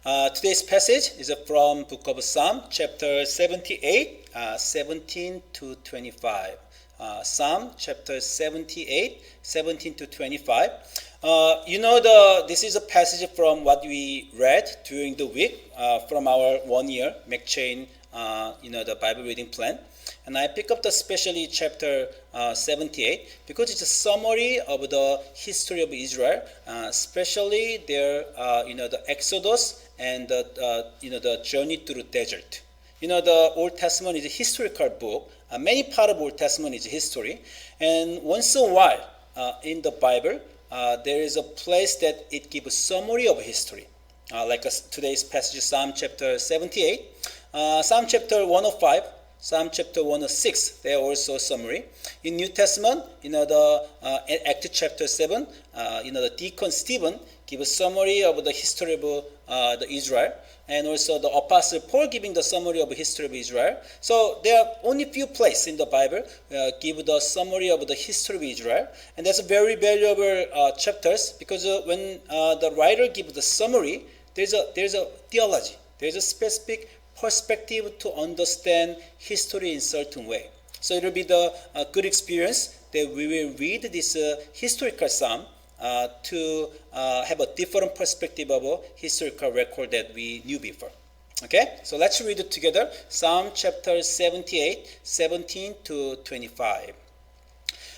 Today's passage is from Book of Psalm, chapter 78, 17 to 25. Psalm chapter 78, 17 to 25. This is a passage from what we read during the week from our 1 year McChain, the Bible reading plan. And I pick up especially chapter 78 because it's a summary of the history of Israel, especially their, the Exodus and the journey through the desert. The Old Testament is a historical book. Many part of Old Testament is history, and once in a while in the Bible there is a place that it gives a summary of history, today's passage, Psalm chapter 78, Psalm chapter 105. Psalm chapter 106, they are also a summary. In New Testament, the Acts chapter 7, the deacon Stephen gives a summary of the history of the Israel, and also the apostle Paul giving the summary of the history of Israel. So there are only few places in the Bible give the summary of the history of Israel, and that's a very valuable chapters because when the writer gives the summary, there's a theology, there's a specific perspective to understand history in certain way. So it will be the good experience that we will read this historical psalm to have a different perspective of a historical record that we knew before. Okay, so let's read it together. Psalm chapter 78, 17 to 25.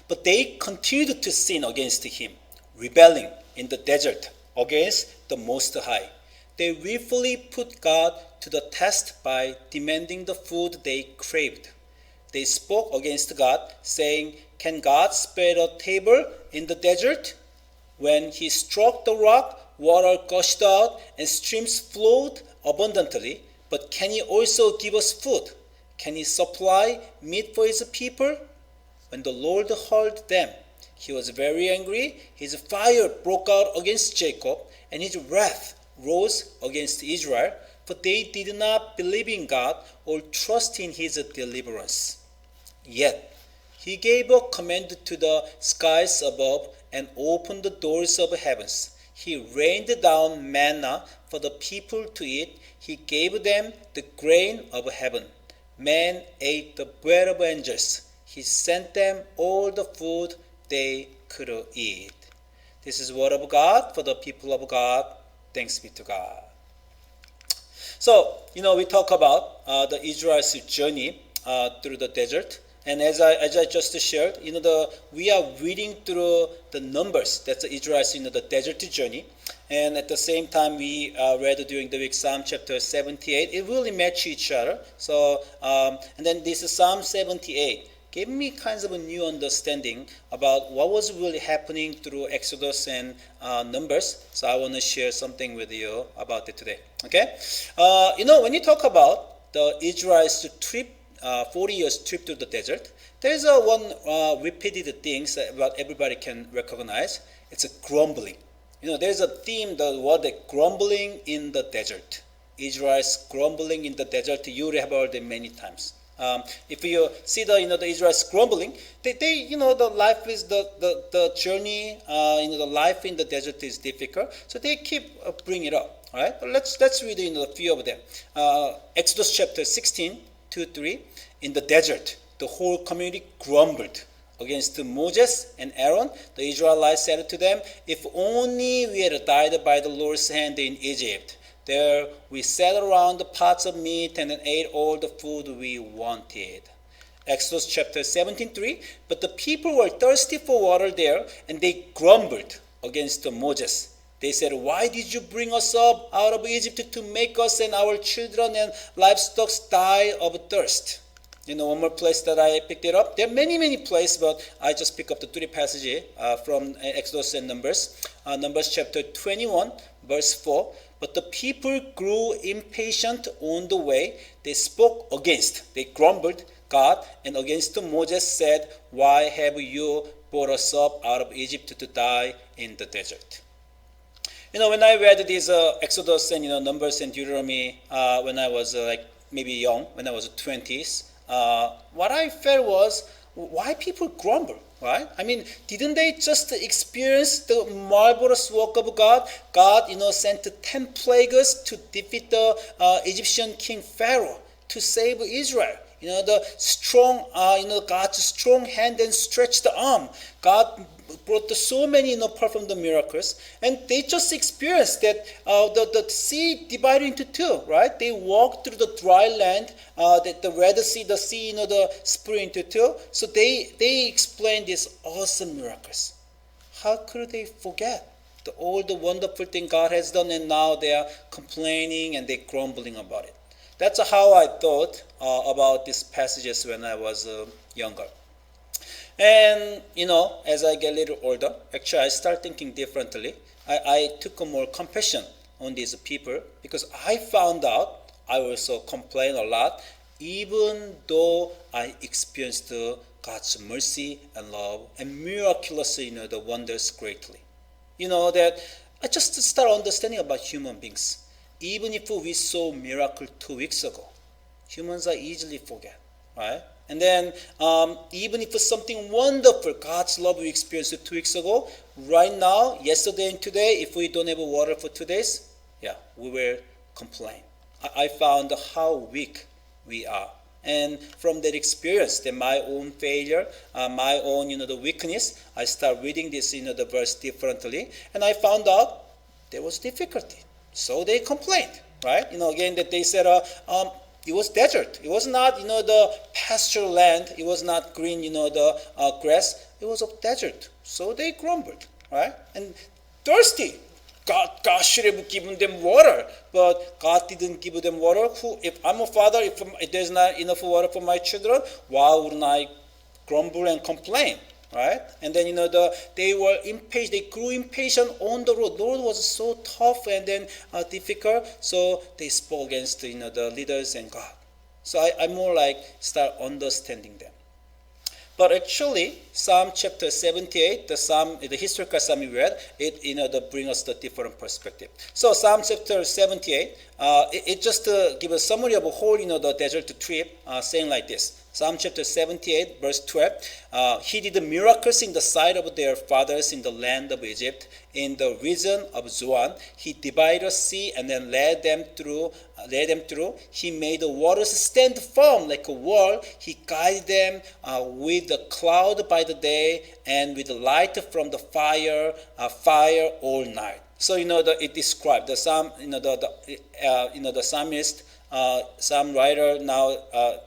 But they continued to sin against him, rebelling in the desert against the Most High. They willfully put God to the test by demanding the food they craved. They spoke against God, saying, "Can God spread a table in the desert?" When he struck the rock, water gushed out and streams flowed abundantly. But can he also give us food? Can he supply meat for his people? When the Lord heard them, he was very angry. His fire broke out against Jacob, and his wrath rose against Israel, for they did not believe in God or trust in his deliverance. Yet he gave a command to the skies above and opened the doors of heavens. He rained down manna for the people to eat. He gave them the grain of heaven. Man ate the bread of angels. He sent them all the food they could eat. This is the word of God for the people of God. Thanks be to God. So, we talk about the Israel's journey through the desert. And as I just shared, we are reading through the numbers. That's Israel's, the desert journey. And at the same time, we read during the week Psalm chapter 78. It really match each other. So, and then this is Psalm 78. Gave me kinds of a new understanding about what was really happening through Exodus and Numbers. So I want to share something with you about it today. Okay, when you talk about the Israel's trip, 40 years trip to the desert, there's one repeated things that everybody can recognize. It's a grumbling. There's a theme, the word grumbling in the desert. Israel's grumbling in the desert. You have heard it many times. If you see the Israel's grumbling, they the life is the journey, the life in the desert is difficult, so they keep bringing it up. All right, but let's read a few of them. Exodus chapter 16, 2-3. In the desert, the whole community grumbled against Moses and Aaron. The Israelites said to them, "If only we had died by the Lord's hand in Egypt. There we sat around the pots of meat and ate all the food we wanted." Exodus chapter 17:3. But the people were thirsty for water there, and they grumbled against Moses. They said, "Why did you bring us up out of Egypt to make us and our children and livestock die of thirst?" One more place that I picked it up. There are many places, but I just pick up the three passages from Exodus and Numbers. Numbers chapter 21, verse 4. But the people grew impatient on the way. They spoke against, they grumbled God, and against Moses said, "Why have you brought us up out of Egypt to die in the desert?" When I read these Exodus and Numbers and Deuteronomy when I was maybe young, when I was 20s, what I felt was, why people grumble, right? I mean, didn't they just experience the marvelous work of God? God, sent 10 plagues to defeat the Egyptian king Pharaoh, to save Israel. The strong, God's strong hand and stretched arm. God brought so many, performed the miracles, and they just experienced that the sea divided into two, right? They walked through the dry land, that the Red Sea, the sea, the split into two. So they explained these awesome miracles. How could they forget all the wonderful thing God has done, and now they are complaining and they're grumbling about it? That's how I thought about these passages when I was younger. And, as I get a little older, actually I start thinking differently. I took a more compassion on these people, because I found out I also complain a lot, even though I experienced God's mercy and love and miraculously, the wonders greatly. That I just start understanding about human beings. Even if we saw miracle 2 weeks ago, humans are easily forget, right? And then even if it's something wonderful, God's love we experienced 2 weeks ago, right now, yesterday and today, if we don't have water for 2 days, we will complain. I found how weak we are. And from that experience, that my own failure, my own, the weakness, I start reading this, the verse differently, and I found out there was difficulty. So they complained, right? Again, that they said it was desert. It was not, the pasture land. It was not green, the grass. It was a desert. So they grumbled, right? And thirsty. God should have given them water, but God didn't give them water. If I'm a father, if there's not enough water for my children, why wouldn't I grumble and complain? Right? And then, they were impatient. They grew impatient on the road. The road was so tough and then difficult. So they spoke against, the leaders and God. So I more like start understanding them. But actually, Psalm chapter 78, the historical psalm we read, it bring us the different perspective. So Psalm chapter 78, it just give a summary of a whole, the desert trip, saying like this. Psalm chapter 78, verse 12. He did miracles in the sight of their fathers in the land of Egypt, in the region of Zoan. He divided the sea and then led them through. He made the waters stand firm like a wall. He guided them with the cloud by the day and with the light from the fire all night. So it described the psalm. The psalmist. Psalm writer now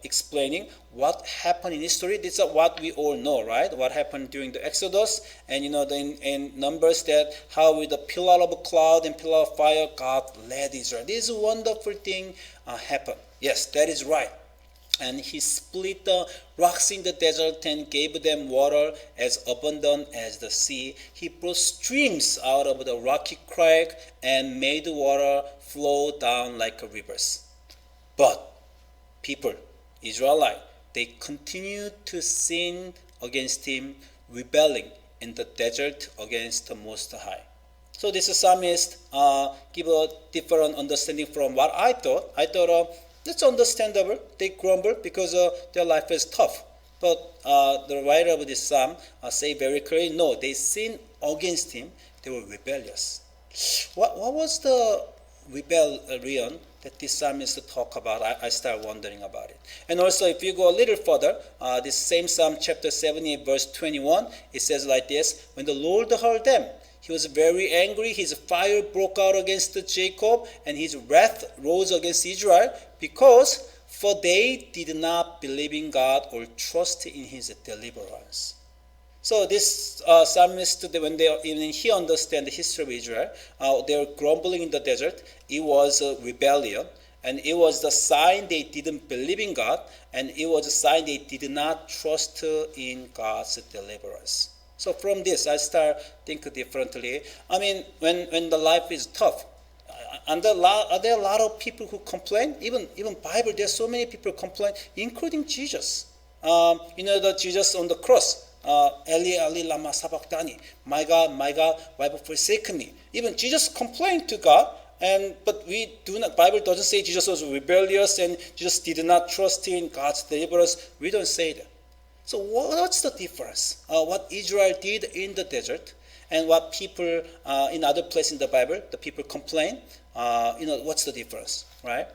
explaining what happened in history. This is what we all know, right? What happened during the Exodus, and in Numbers, that how with the pillar of a cloud and pillar of fire God led Israel. This wonderful thing happened. Yes, that is right. And he split the rocks in the desert and gave them water as abundant as the sea. He brought streams out of the rocky crack and made the water flow down like rivers. But people, Israelite, they continued to sin against him, rebelling in the desert against the Most High. So this psalmist give a different understanding from what I thought. I thought that's understandable. They grumble because their life is tough. But the writer of this psalm say very clearly, no, they sinned against him. They were rebellious. What was the rebellion that this psalmist talk about? I start wondering about it. And also, if you go a little further, this same Psalm chapter 78, verse 21, it says like this: when the Lord heard them, he was very angry. His fire broke out against Jacob, and his wrath rose against Israel, for they did not believe in God or trust in his deliverance. So this psalmist, when he understand the history of Israel, they were grumbling in the desert. It was a rebellion, and it was the sign they didn't believe in God, and it was a sign they did not trust in God's deliverance. So from this, I start think differently. I mean, when the life is tough, are there a lot of people who complain? Even Bible, there's so many people complain, including Jesus. The Jesus on the cross. Eli, Eli, lama sabachthani. My God, why have you forsaken me? Even Jesus complained to God, but we do not. Bible doesn't say Jesus was rebellious and Jesus did not trust in God's deliverance. We don't say that. So what's the difference? What Israel did in the desert and what people in other places in the Bible, the people complain, what's the difference, right?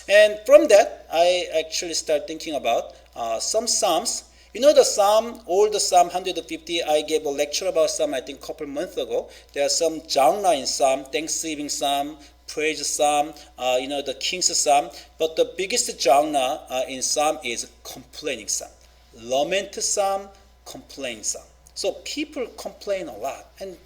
And from that, I actually start thinking about some Psalms. The Psalm, all the Psalm 150, I gave a lecture about Psalm, I think, a couple months ago. There are some genre in Psalm, Thanksgiving Psalm, Praise Psalm, the King's Psalm. But the biggest genre in Psalm is complaining Psalm. Lament Psalm, complain Psalm. So people complain a lot. And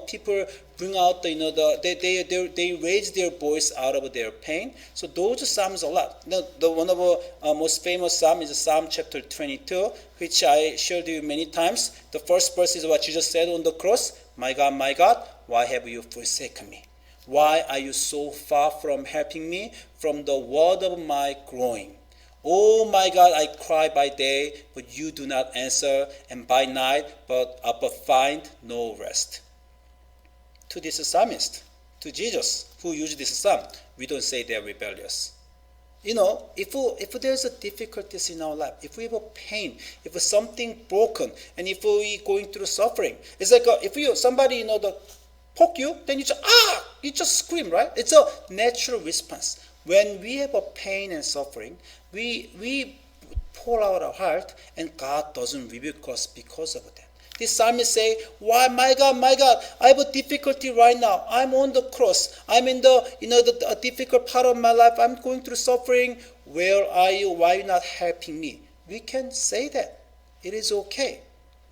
people bring out they raise their voice out of their pain. So those psalms a lot. The one of the most famous psalm is Psalm chapter 22, which I shared you many times. The first verse is what Jesus said on the cross: my God, why have you forsaken me? Why are you so far from helping me from the word of my groaning? Oh my God, I cry by day, but you do not answer, and by night, but find no rest. To this psalmist, to Jesus, who used this psalm, we don't say they're rebellious. If there's a difficulties in our life, if we have a pain, if something broken, and if we going through suffering, it's like if somebody poke you, then you just scream, right? It's a natural response. When we have a pain and suffering, we pour out our heart, and God doesn't rebuke us because of that. This psalmist say, why, my God, I have a difficulty right now. I'm on the cross. I'm in the difficult part of my life. I'm going through suffering. Where are you? Why are you not helping me? We can say that. It is okay.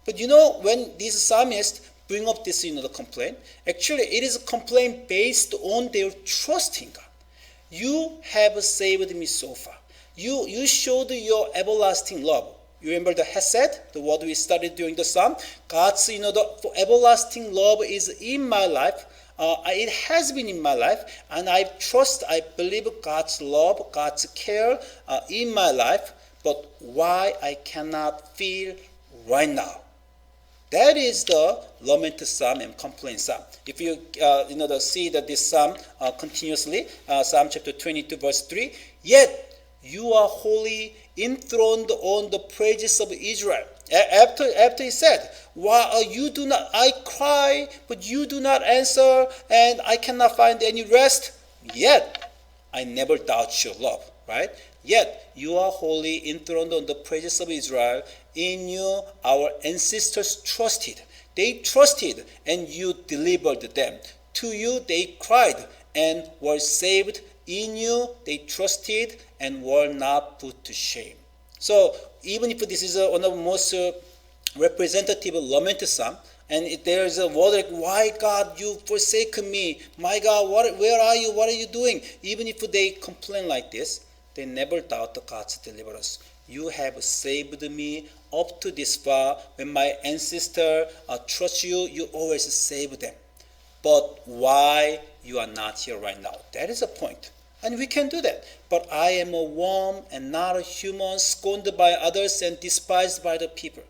But when these psalmists bring up this, the complaint, actually it is a complaint based on their trust in God. You have saved me so far. You showed your everlasting love. You remember the Hesed, the word we studied during the Psalm? God's, the everlasting love is in my life. It has been in my life, and I believe God's love, God's care in my life. But why I cannot feel right now? That is the lament psalm and complaint psalm. If you see that this psalm continuously, Psalm chapter 22, verse 3, yet you are holy, enthroned on the praises of Israel. After he said, why you do not, I cry, but you do not answer, and I cannot find any rest. Yet I never doubt your love, right? Yet you are holy, enthroned on the praises of Israel. In you our ancestors trusted. They trusted, and you delivered them. To you they cried and were saved. In you they trusted and were not put to shame. So even if this is one of the most representative lament psalm, and there is a word like, why God you forsaken me? My God, where are you? What are you doing? Even if they complain like this, they never doubt God's deliverance. You have saved me up to this far. When my ancestor trust you, you always save them. But why you are not here right now? That is a point. And we can do that. But I am a worm and not a human, scorned by others and despised by the people.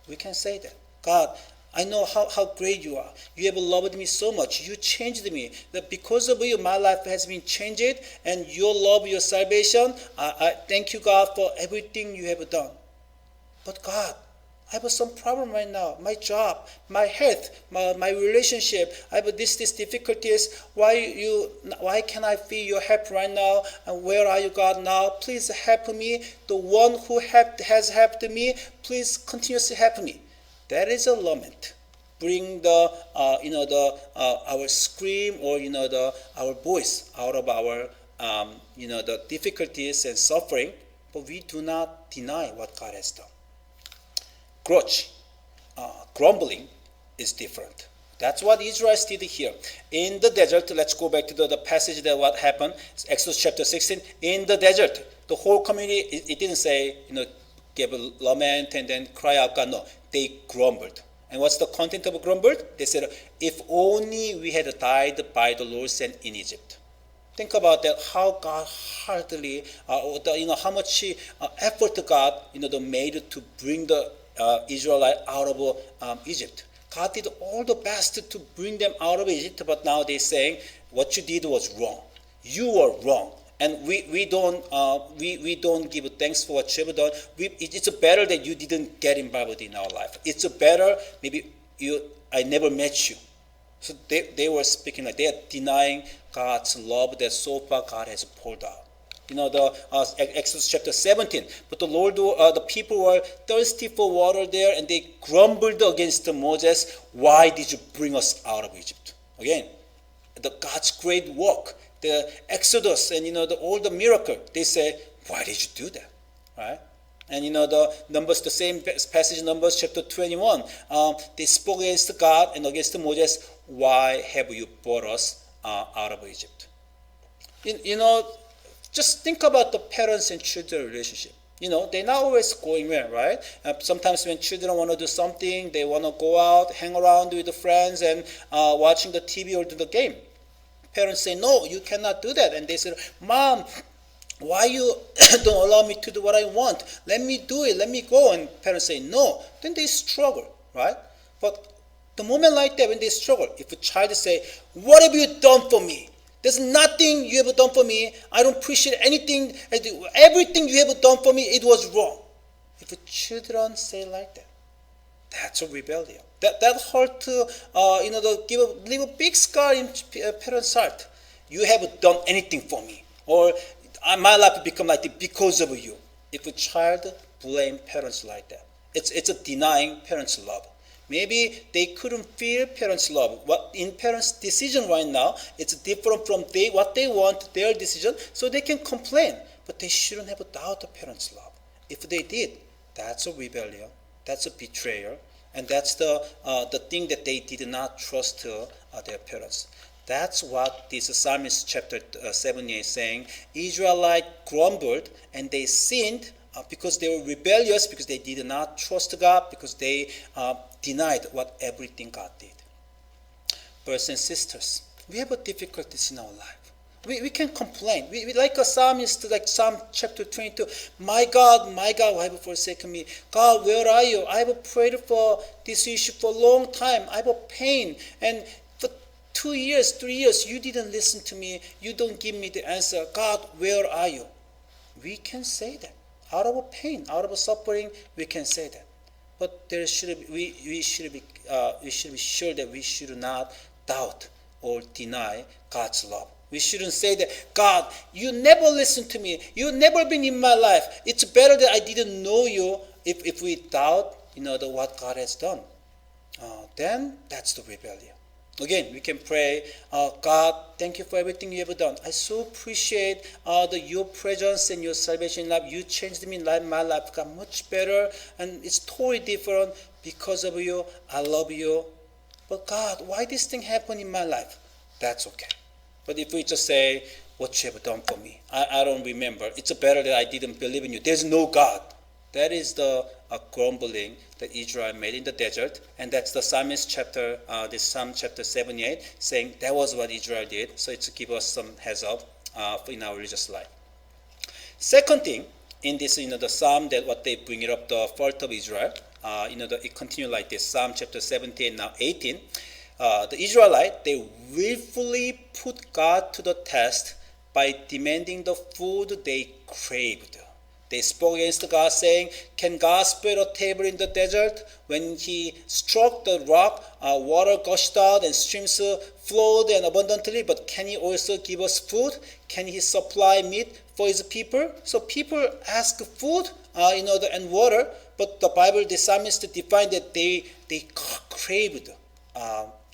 We can say that. God, I know how great you are. You have loved me so much. You changed me. That because of you, my life has been changed. And your love, your salvation, I thank you, God, for everything you have done. But God, I have some problem right now. My job, my health, my relationship. I have these difficulties. Why can I feel your help right now? And where are you, God, now? Please help me. The one who has helped me, please continuously help me. That is a lament. Bring our scream or our voice out of our the difficulties and suffering, but we do not deny what God has done. Grudge, grumbling is different. That's what Israel did here. In the desert, let's go back to the passage that what happened, Exodus chapter 16. In the desert, the whole community, it didn't say, give a lament and then cry out God. No, they grumbled. And what's the content of grumbled? They said, if only we had died by the Lord's hand in Egypt. Think about that, how God hardly, how much effort God, made to bring the Israelite out of Egypt. God did all the best to bring them out of Egypt, but now they're saying, what you did was wrong. You were wrong. and we don't give thanks for what you've done. It's better that you didn't get involved in our life. It's better maybe I never met you. So they were speaking like they are denying God's love that so far God has poured out. The Exodus chapter 17. But the people were thirsty for water there, and they grumbled against Moses. Why did you bring us out of Egypt? Again, God's great work, the Exodus, and all the miracle. They say, why did you do that? Right? And the Numbers, the same passage, Numbers chapter 21. They spoke against God and against Moses. Why have you brought us out of Egypt? Just think about the parents and children relationship. They're not always going well, right? Sometimes when children want to do something, they want to go out, hang around with the friends and watching the TV or do the game. Parents say, no, you cannot do that. And they say, Mom, why you don't allow me to do what I want? Let me do it. Let me go. And parents say, no. Then they struggle, right? But the moment like that, when they struggle, if a child say, what have you done for me? There's nothing you have done for me. I don't appreciate anything. Everything you have done for me, it was wrong. If the children say like that, that's a rebellion. That hurt leave a big scar in parents' heart. You haven't done anything for me, or my life become like this because of you. If a child blame parents like that, it's a denying parents' love. Maybe they couldn't feel parents' love. What in parents' decision right now, it's different from what they want, their decision, so they can complain. But they shouldn't have a doubt of parents' love. If they did, that's a rebellion, that's a betrayal, and that's the thing that they did not trust their parents. That's what this Psalmist chapter 78 is saying. Israelites grumbled and they sinned because they were rebellious, because they did not trust God, because they denied what everything God did. Brothers and sisters, we have difficulties in our life. We can complain. We like a psalmist, like Psalm chapter 22. My God, why have you forsaken me? God, where are you? I have prayed for this issue for a long time. I have a pain. And for 2 years, 3 years, you didn't listen to me. You don't give me the answer. God, where are you? We can say that. Out of a pain, out of a suffering, we can say that. But we should be sure that we should not doubt or deny God's love. We shouldn't say that, God, you never listened to me. You've never been in my life. It's better that I didn't know you. If we doubt, what God has done, then that's the rebellion. Again, we can pray, God, thank you for everything you have done. I so appreciate your presence and your salvation in life. You changed me in life. My life got much better, and it's totally different because of you. I love you. But God, why this thing happened in my life? That's okay. But if we just say, what you have done for me, I don't remember. It's better that I didn't believe in you. There's no God. That is the grumbling that Israel made in the desert. And that's the Psalmist chapter, this Psalm chapter 78, saying that was what Israel did. So it's to give us some heads up in our religious life. Second thing, in this, the Psalm, that what they bring it up, the fault of Israel, it continues like this. Psalm chapter 17, now 18. The Israelites, they willfully put God to the test by demanding the food they craved. They spoke against God, saying, can God spread a table in the desert? When he struck the rock, water gushed out and streams flowed and abundantly, but can he also give us food? Can he supply meat for his people? So people ask food, and water, but the Bible, the psalmist defined that they craved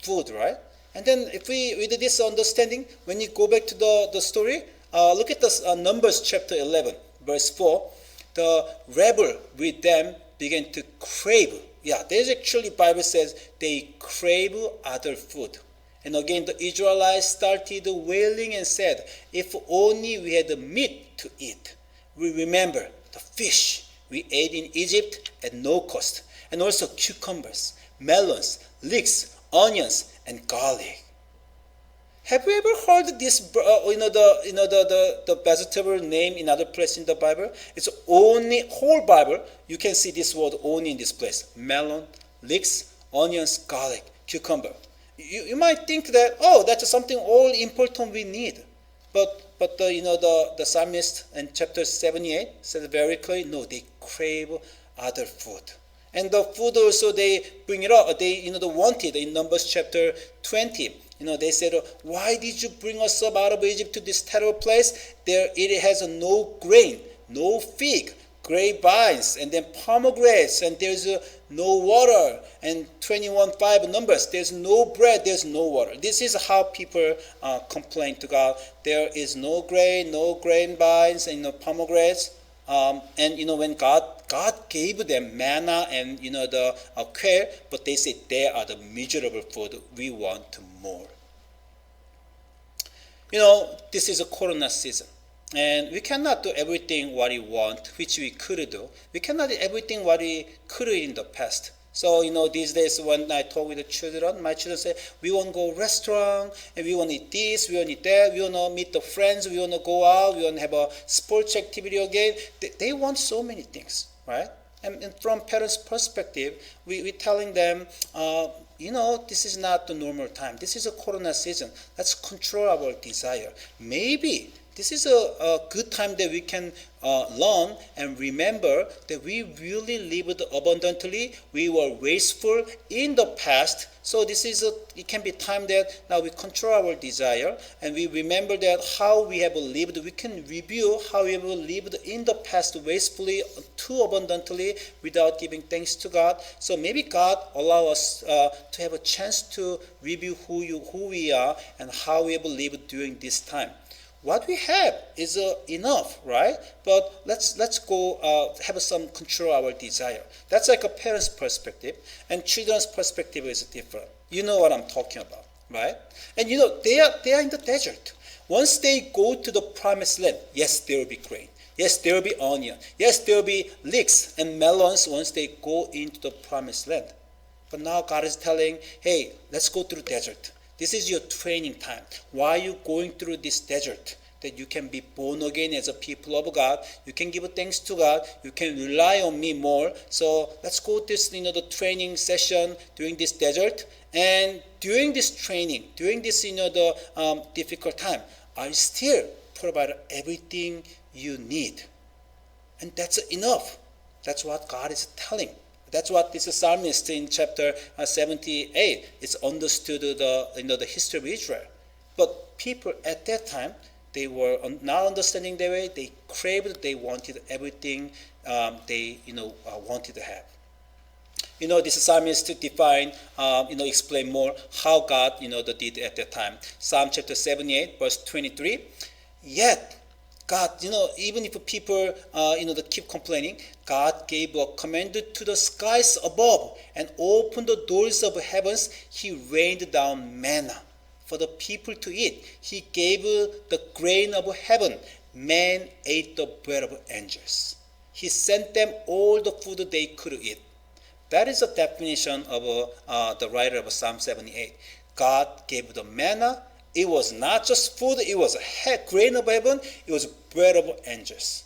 food, right? And then if we with this understanding, when you go back to the story, look at the Numbers chapter 11, verse 4. The rebel with them began to crave. Yeah, there's actually Bible says they crave other food. And again, the Israelites started wailing and said, if only we had meat to eat. We remember the fish we ate in Egypt at no cost, and also cucumbers, melons, leeks, onions, and garlic. Have you ever heard this? The vegetable name in other place in the Bible. It's only whole Bible. You can see this word only in this place: melon, leeks, onions, garlic, cucumber. You might think that that's something all important we need, but But the psalmist in chapter 78 said very clearly, no, they crave other food. And the food also they bring it up. They wanted in Numbers chapter 20. They said, why did you bring us up out of Egypt to this terrible place? There it has no grain, no fig, grapevines, and then pomegranates, and there's no water. And 21:5 Numbers, there's no bread, there's no water. This is how people complain to God. There is no grain, no grapevines, and no pomegranates. And when God gave them manna and the quail, but they said they are the miserable food. We want more. This is a Corona season. And we cannot do everything what we want, which we could do. We cannot do everything what we could in the past. So, these days when I talk with the children, my children say, we want to go restaurant, and we want to eat this, we want to eat that, we want to meet the friends, we want to go out, we want to have a sports activity again. They want so many things, right? And from parents' perspective, we're telling them, this is not the normal time. This is a Corona season. Let's control our desire. Maybe this is a good time that we can learn and remember that we really lived abundantly. We were wasteful in the past. So it can be time that now we control our desire and we remember that how we have lived. We can review how we have lived in the past wastefully, too abundantly, without giving thanks to God. So maybe God allow us to have a chance to review who we are and how we have lived during this time. What we have is enough, right? But let's go have some control our desire. That's like a parent's perspective, and children's perspective is different. You know what I'm talking about, right? And they are in the desert. Once they go to the promised land, yes, there will be grain. Yes, there will be onion. Yes, there will be leeks and melons once they go into the promised land. But now God is telling, hey, let's go through the desert. This is your training time. Why are you going through this desert? That you can be born again as a people of God. You can give thanks to God. You can rely on me more. So let's go this, the training session during this desert. And during this training, during this, the difficult time, I still provide everything you need. And that's enough. That's what God is telling. That's what this psalmist in chapter 78 is understood the history of Israel. But people at that time, they were not understanding their way. They craved. They wanted everything they wanted to have. This psalmist define, explain more how God did at that time. Psalm chapter 78 verse 23. Yet God, even if people, they keep complaining, God gave a command to the skies above and opened the doors of heavens. He rained down manna for the people to eat. He gave the grain of heaven. Man ate the bread of angels. He sent them all the food they could eat. That is the definition of the writer of Psalm 78. God gave the manna. It was not just food, it was grain of heaven, it was bread of angels.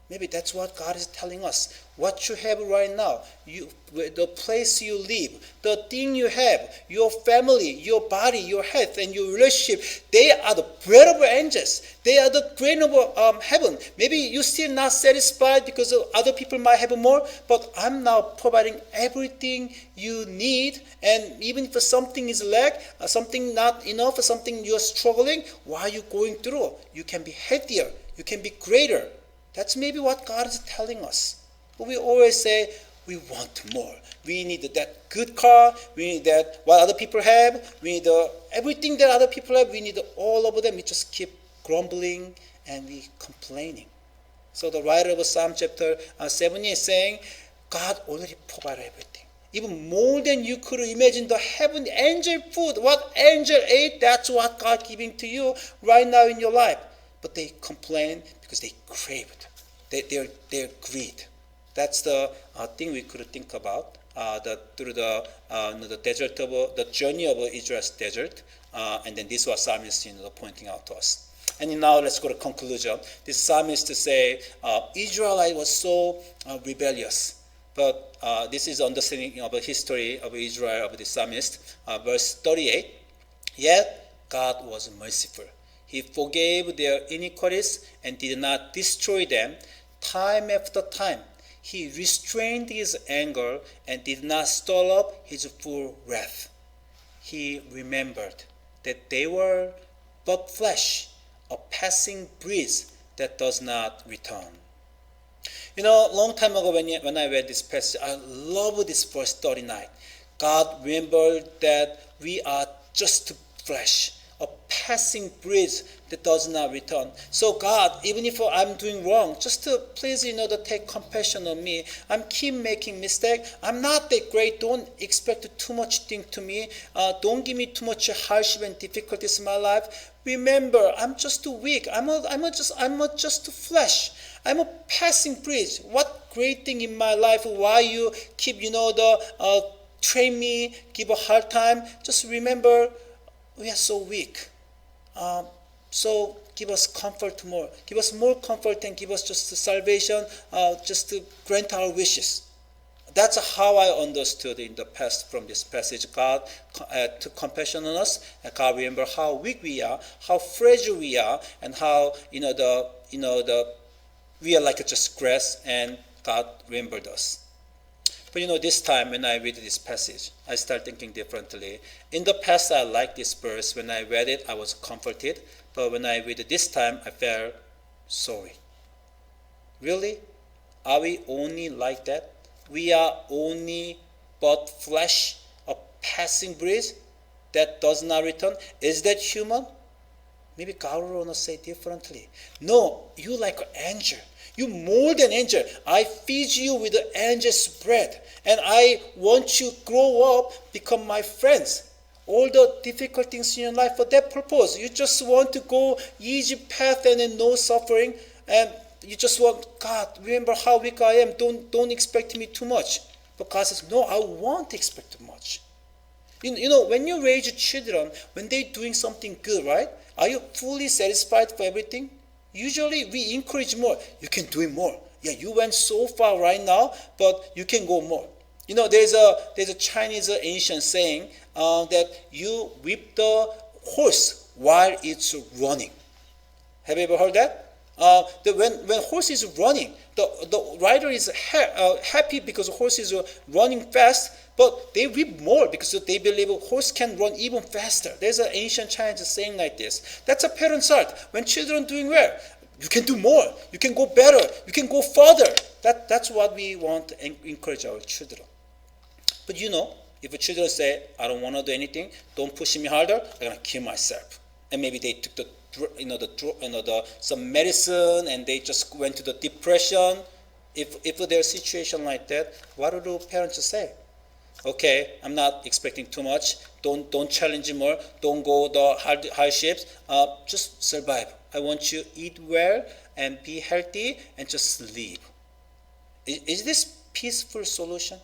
Maybe that's what God is telling us. What you have right now, the place you live, the thing you have, your family, your body, your health, and your relationship, they are the bread of angels. They are the grain of heaven. Maybe you're still not satisfied because other people might have more, but I'm now providing everything you need. And even if something is lack, something not enough, something you're struggling, while you're going through, you can be healthier, you can be greater. That's maybe what God is telling us. But we always say, we want more. We need that good car. We need that what other people have. We need everything that other people have. We need all of them. We just keep grumbling and we complaining. So the writer of Psalm chapter 70 is saying, God already provided everything. Even more than you could imagine. The heaven angel food, what angel ate, that's what God giving to you right now in your life. But they complain because they craved. Their greed. That's the thing we could think about through the desert of the journey of Israel's desert, and then this was psalmist pointing out to us. And now let's go to conclusion. This psalmist to say Israelite was so rebellious, but this is understanding of the history of Israel of the psalmist. Verse 38. Yet God was merciful. He forgave their iniquities and did not destroy them. Time after time, he restrained his anger and did not stir up his full wrath. He remembered that they were but flesh, a passing breeze that does not return. You know, a long time ago when I read this passage, I love this verse 39. God remembered that we are just flesh, a passing breeze that does not return. So God, even if I'm doing wrong, just to please, to take compassion on me. I'm keep making mistake. I'm not that great. Don't expect too much thing to me. Don't give me too much hardship and difficulties in my life. Remember, I'm just too weak. I'm just flesh. I'm a passing breeze. What great thing in my life? Why you keep, train me, give a hard time? Just remember, we are so weak. So give us comfort more. Give us more comfort and give us just salvation, just to grant our wishes. That's how I understood in the past from this passage. God took compassion on us, and God remember how weak we are, how fragile we are, and how we are like just grass, and God remembered us. But this time when I read this passage, I start thinking differently. In the past, I liked this verse. When I read it, I was comforted. But when I read it this time, I felt sorry. Really? Are we only like that? We are only but flesh, a passing breeze that does not return? Is that human? Maybe God will want to say differently. No, you like an angel. You more than angel. I feed you with the angel's bread. And I want you to grow up, become my friends. All the difficult things in your life for that purpose. You just want to go easy path and then no suffering. And you just want, God, remember how weak I am. Don't expect me too much. But God says, no, I won't expect too much. When you raise your children, when they're doing something good, right? Are you fully satisfied for everything? Usually we encourage more. You can do more. Yeah, you went so far right now, but you can go more. There's a Chinese ancient saying that you whip the horse while it's running. Have you ever heard that? When horse is running, the rider is happy because the horse is running fast, but they whip more because they believe a horse can run even faster. There's an ancient Chinese saying like this. That's a parent's heart. When children are doing well, you can do more. You can go better. You can go further. That's what we want to encourage our children. But if the children say, I don't want to do anything, don't push me harder, I'm going to kill myself. And maybe they took some medicine and they just went to the depression. If there's a situation like that, what do parents say? Okay, I'm not expecting too much. Don't challenge me more. Don't go the hardships. Just survive. I want you to eat well and be healthy and just live. Is this peaceful solution?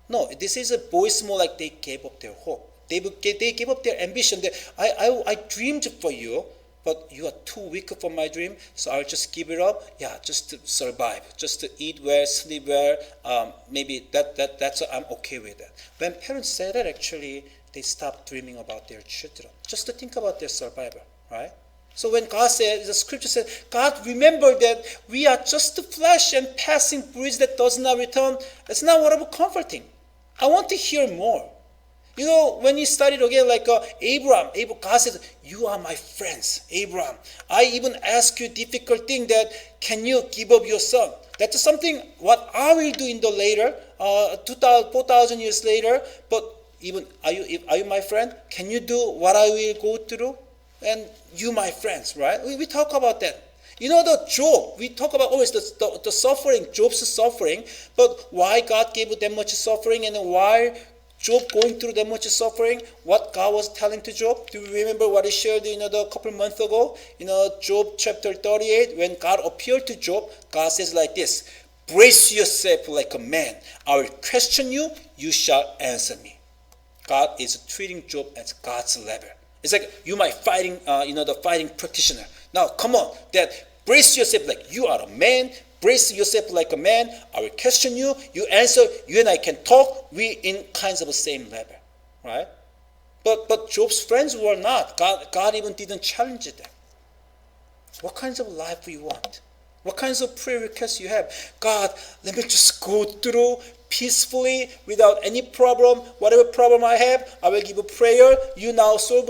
No, this is a voice more like they gave up their hope. They gave up their ambition. I dreamed for you, but you are too weak for my dream, so I'll just give it up. Yeah, just to survive, just to eat well, sleep well. Maybe that's I'm okay with that. When parents say that, actually, they stop dreaming about their children, just to think about their survival, right? So when God said, the scripture said, God, remember that we are just flesh and passing breeze that does not return. It's not what about comforting. I want to hear more. When you studied again, like Abraham, God says, you are my friends, Abraham. I even ask you difficult thing that, can you give up your son? That's something what I will do in the later, 4,000 years later. But even, are you my friend? Can you do what I will go through? And you, my friends, right? We talk about that. The Job, we talk about always the suffering, Job's suffering, but why God gave that much suffering and why Job going through that much suffering, what God was telling to Job. Do you remember what he shared a couple months ago? Job chapter 38, when God appeared to Job, God says like this, brace yourself like a man. I will question you, you shall answer me. God is treating Job as God's level. It's like you my fighting, the fighting practitioner. Now, come on, brace yourself like you are a man. Brace yourself like a man. I will question you. You answer. You and I can talk. We in kinds of the same level, right? But Job's friends were not. God even didn't challenge them. What kinds of life you want? What kinds of prayer requests you have? God, let me just go through peacefully without any problem. Whatever problem I have, I will give a prayer. You now solve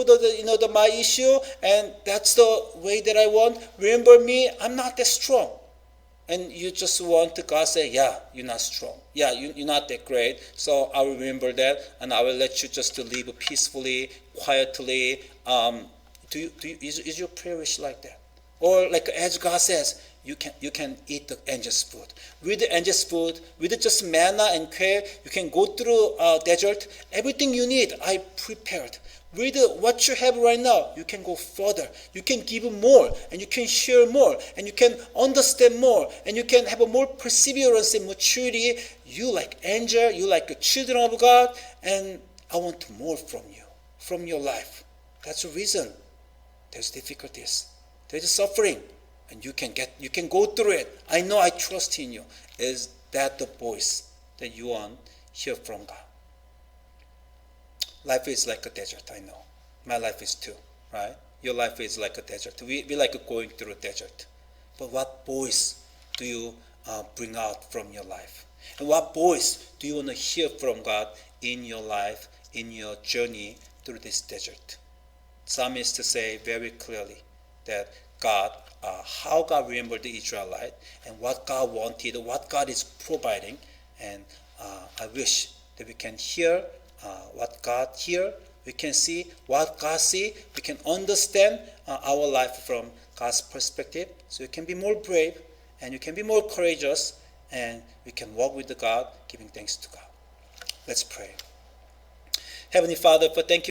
my issue, and that's the way that I want. Remember me, I'm not that strong. And you just want God to say, yeah, you're not strong. Yeah, you're not that great. So I will remember that, and I will let you just to live peacefully, quietly. Is your prayer wish like that? Or like as God says, you can eat the angel's food. With the angel's food, with just manna and quail, you can go through desert. Everything you need, I prepared. With what you have right now, you can go further. You can give more, and you can share more, and you can understand more, and you can have a more perseverance and maturity. You like angel, you like the children of God, and I want more from you, from your life. That's the reason there's difficulties, there's suffering, and you can go through it. I know I trust in you. Is that the voice that you want to hear from God? Life is like a desert, I know. My life is too, right? Your life is like a desert. We like going through a desert. But what voice do you bring out from your life? And what voice do you want to hear from God in your life, in your journey through this desert? Psalmists say very clearly that God, how God remembered the Israelite, and what God wanted, what God is providing. And I wish that we can hear what God hear, we can see what God see, we can understand our life from God's perspective, so we can be more brave, and you can be more courageous, and we can walk with the God, giving thanks to God. Let's pray. Heavenly Father, thank you